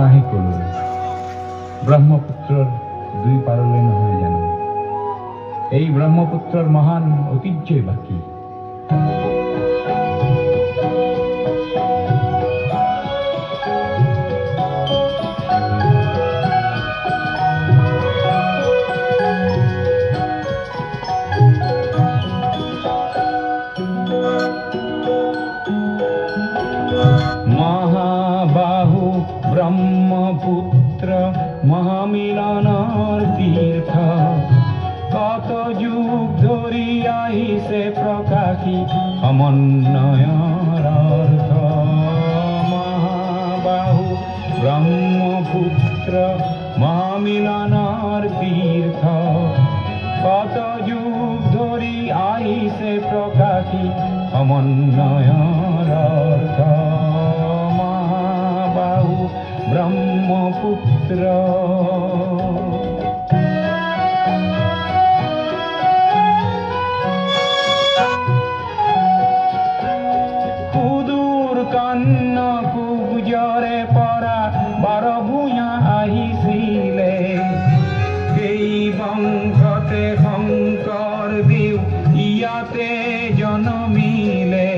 আহে কলু ব্রহ্মপুত্রর দুই পারলে নহয় জানো এই ব্রহ্মপুত্রর মহান ঐতিহ্যই বাকি মহাবাহু ব্রহ্মপুত্র মহামিলনের তীর্থ কত যুগ ধরি আহিছে প্রকাশী সমন্বয়ৰ অৰ্থ মহাবাহু ব্ৰহ্মপুত্ৰ মহামিলনেৰ তীৰ্থ কত যুগ ধৰি আহিছে প্ৰকাশী সমন্বয়ৰ অৰ্থ মহাবাহু ব্ৰহ্মপুত্ৰ সুদূৰ কন্যকুব্জৰে পৰা বাৰ ভূঞা আহিছিলে সেই বংশতে শংকৰ দেৱ ইয়াতে জনমিলে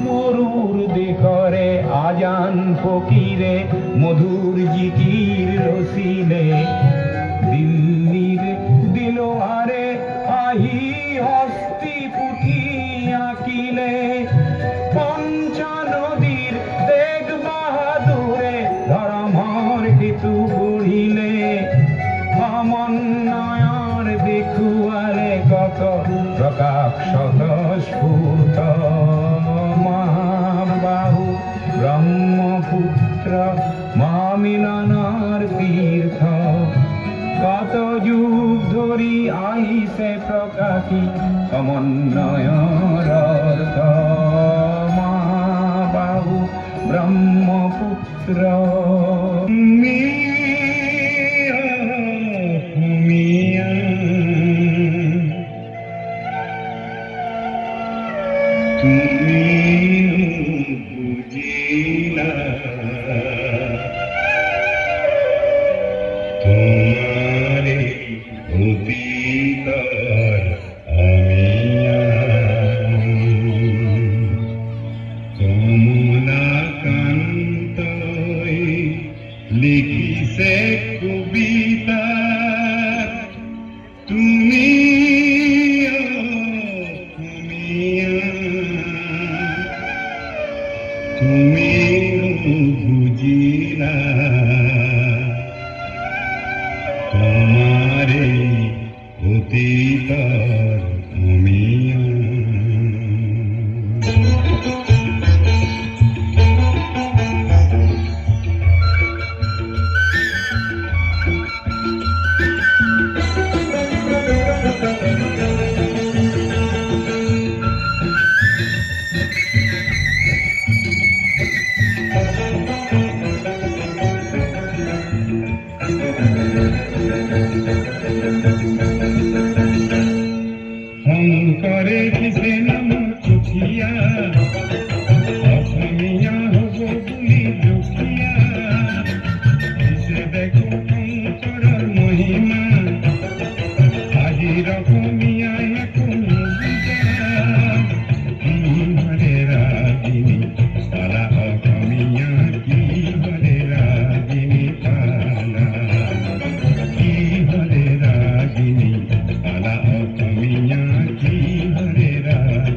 মৰুৰ দেশৰে আজান ফকীৰে মধুৰ জিকিৰ ৰচিলে দিল্লীৰ দিলৱাৰে আহি হস্তি পুথি আঁকিলে পঞ্চ নদীৰ তেগ বাহাদুৰে ধৰ্মৰ সেতু গঢ়িলে সমন্বয়ৰ দেখুৱালে কত প্ৰকাশ স্বতঃস্ফূৰ্ত মহাবাহু ব্ৰহ্মপুত্ৰ মহামিলনৰ তীৰ্থ কত যুগ ধৰি আহিছে প্ৰকাশী সমন্বয়ৰ অৰ্থ মহাবাহু ব্রহ্মপুত্র তুমি বুঝিলা তোমারে অতীতর কমলাকান্তই লিখিছে কবিতা তুমি তুমি বুঝিলা তোমারে অতীতর আমিয়া শঙ্করে দিছে নাম চিঠিয়া অসমীয়া হব বুলি দুখিয়া দিছে দেখো শঙ্কৰৰ মহিমা আজিৰ অসমীয়াই একো নুবুজা কি হৰে ৰাগিনী পালা অসমীয়া কি হৰে ৰাগিনী পালা কি হৰে ৰাগিনী পালা অসমীয়া কি হরে রাগ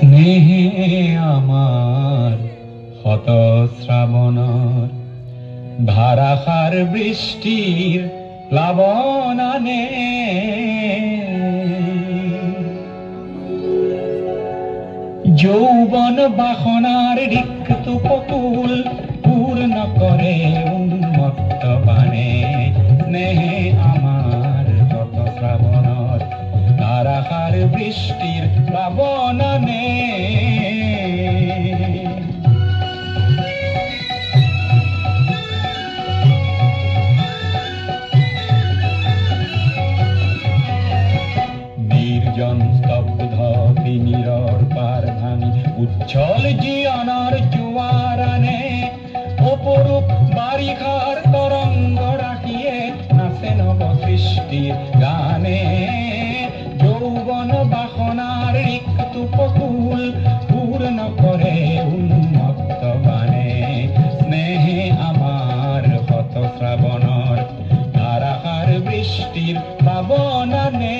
স্নেহে আমার হত শ্রাবণর ধারাসার বৃষ্টির প্লাবনানে যৌবন বাসনার রিক্ত পকুল পূর্ণ করে উন্মত্ত বানে স্নেহে আমার হত শ্রাবণর ধারাসার বৃষ্টির প্লাবনানে নির্জন স্তব্ধ তিমিরর পার ভাঙি উচ্ছল জীবনের জোয়ারানে অপরূপ বারিখার তরঙ্গ রাখিয়ে নাচে নব সৃষ্টির গানে যৌবন বাসনার রিক্ত পকুল পূর্ণ করে উন্মত্ত বানে স্নেহে আমার হত শ্রাবণর ধারাসার বৃষ্টির প্লাবনানে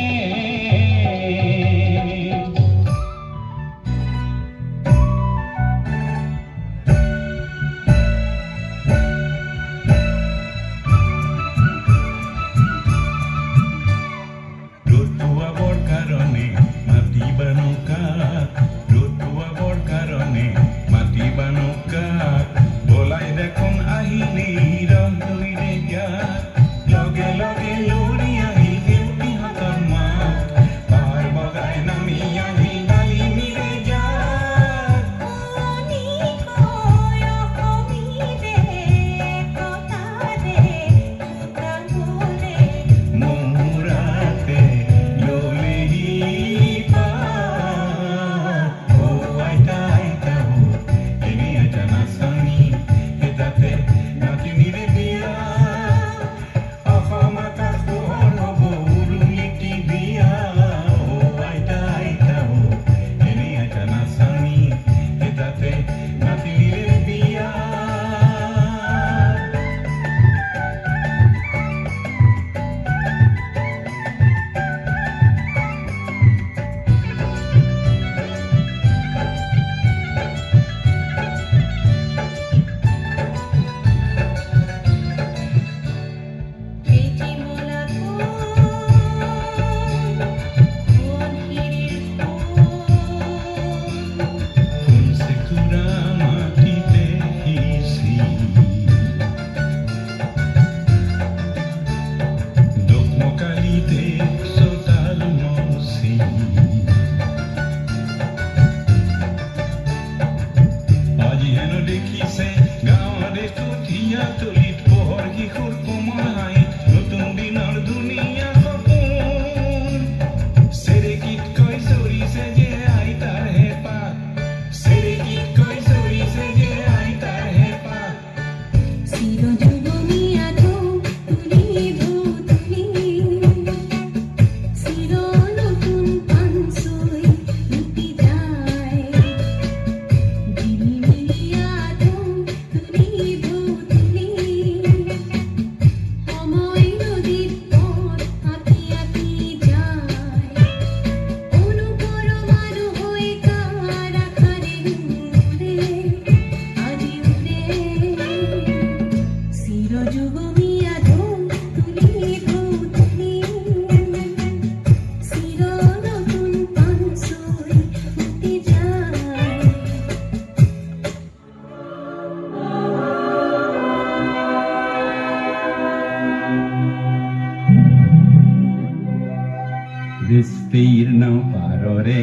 বিস্তীর্ণ পাৰৰে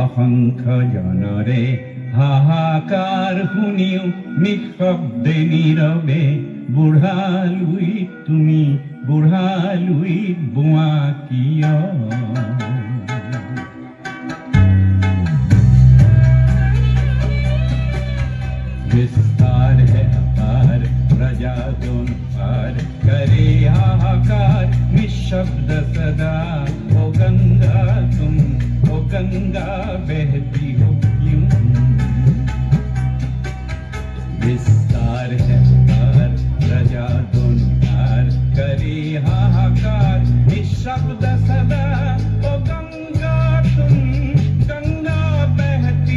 অসংখ্য জনৰে হাহাকাৰ শুনিও নিঃশব্দে নীৰৱে বুঢ়ালুই তুমি বুঢ়ালুই বোৱা কিয় विस्तार है अपार प्रजा दोन पार करे हाहाकार निशब्द सदा ओ गंगा तुम ओ गंगा बहती हो क्यों विस्तार है अपार प्रजा दोन पार करे हाहाकार निशब्द सदा ओ गंगा तुम गंगा बहती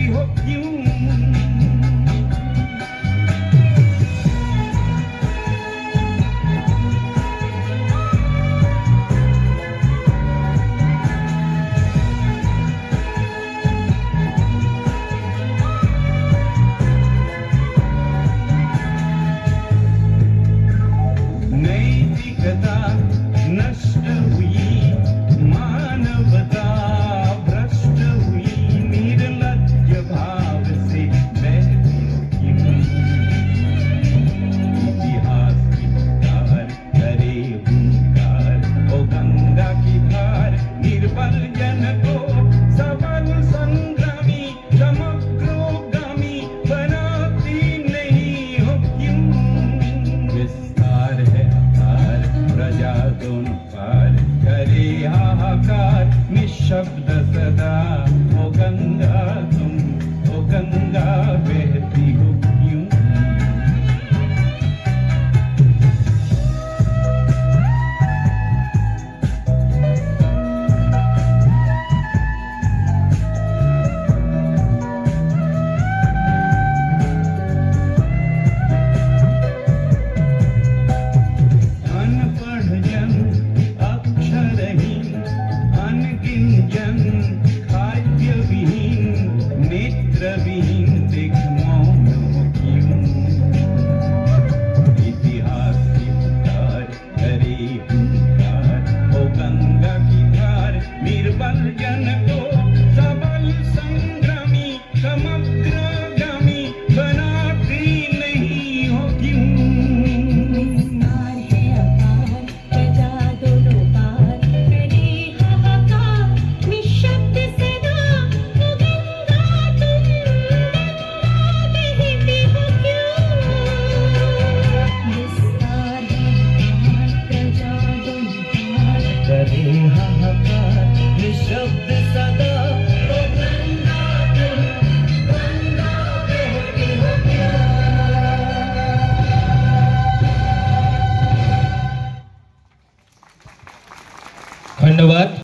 सदा, ओ गंगा तुम, ओ गंगा बह